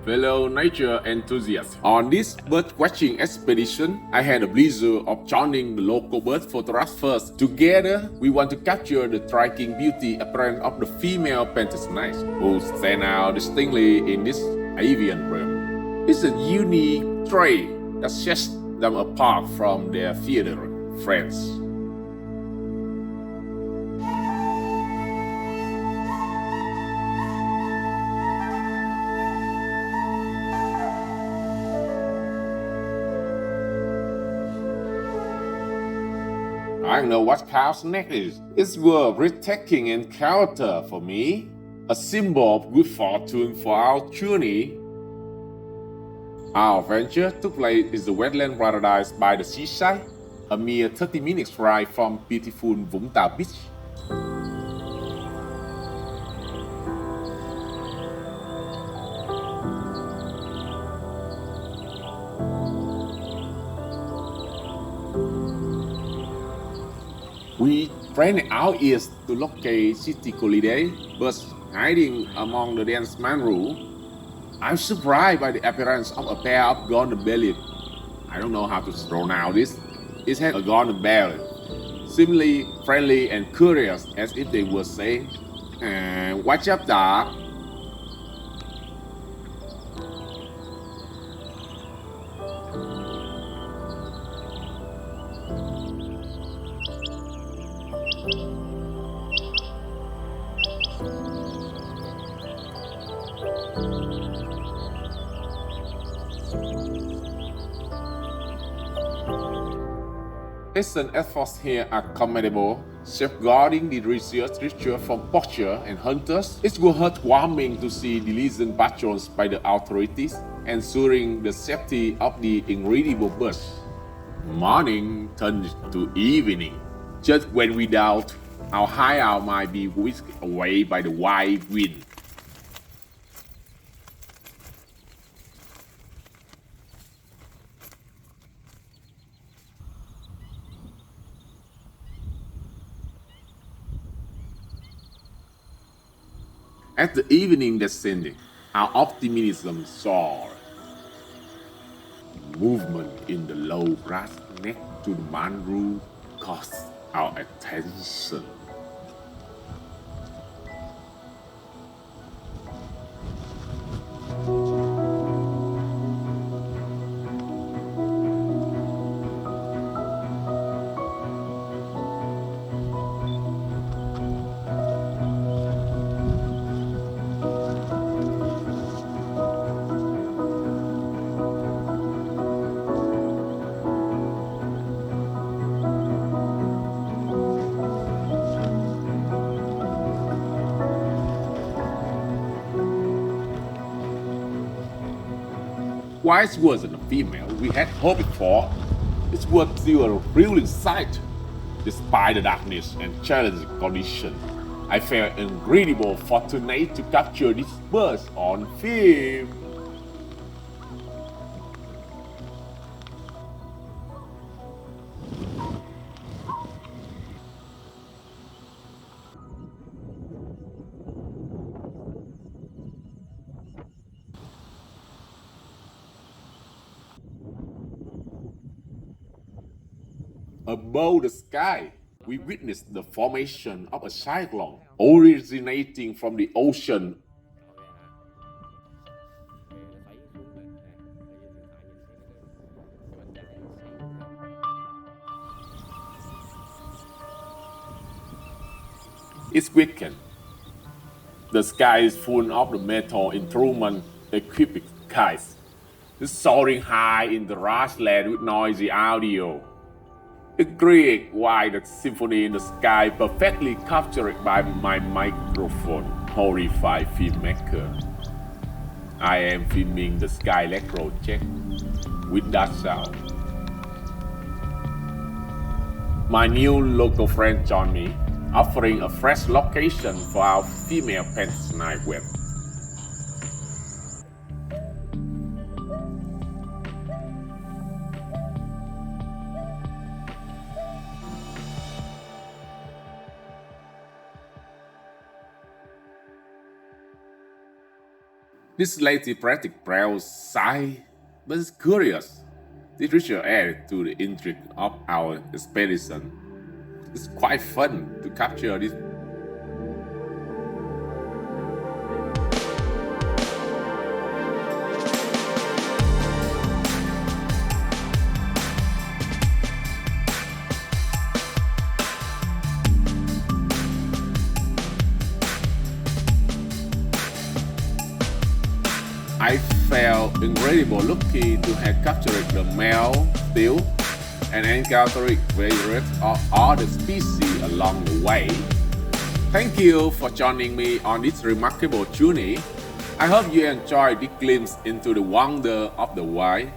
fellow nature enthusiasts. On this bird-watching expedition, I had the pleasure of joining the local bird photographers. Together, we want to capture the striking beauty apparent of the female painted-snipe, who stand out distinctly in this avian realm. It's a unique trait that sets them apart from their feathered friends. I know what cow's neck is. It's a breathtaking encounter for me, a symbol of good fortune for our journey. Our adventure took place in the wetland paradise by the seaside, a mere 30 minutes ride from beautiful Vũng Tàu beach. We trained our ears to locate cichlid birds hiding among the dense mangrove. I'm surprised by the appearance of a pair of golden-bellied. I don't know how to pronounce this. It had a golden belly, seemingly friendly and curious, as if they were saying, "What's up, dog?" Excellent efforts here are commendable, safeguarding the research creature from poachers and hunters. It was heartwarming to see diligent patrols by the authorities, ensuring the safety of the incredible birds. Morning turned to evening, just when we doubt our hideout might be whisked away by the wild wind. As the evening descended, our optimism soared. Movement in the low grass next to the mangrove caught our attention. While it wasn't a female we had hoped for, it was still a thrilling sight. Despite the darkness and challenging conditions, I felt incredible fortunate to capture these birds on film. Above the sky, we witnessed the formation of a cyclone originating from the ocean. It's weekend. The sky is full of the metal instrument equipped kites. It's soaring high in the grassland with noisy audio. A great wide symphony in the sky, perfectly captured by my microphone, horrified filmmaker. I am filming the sky electro check with that sound. My new local friend joined me, offering a fresh location for our female painted-snipe web. This Slaty-breasted brown sigh, but it's curious. This creature added to the intrigue of our expedition. It's quite fun to capture this. I felt incredibly lucky to have captured the male still and encountered various of other species along the way. Thank you for joining me on this remarkable journey. I hope you enjoyed this glimpse into the wonder of the wild.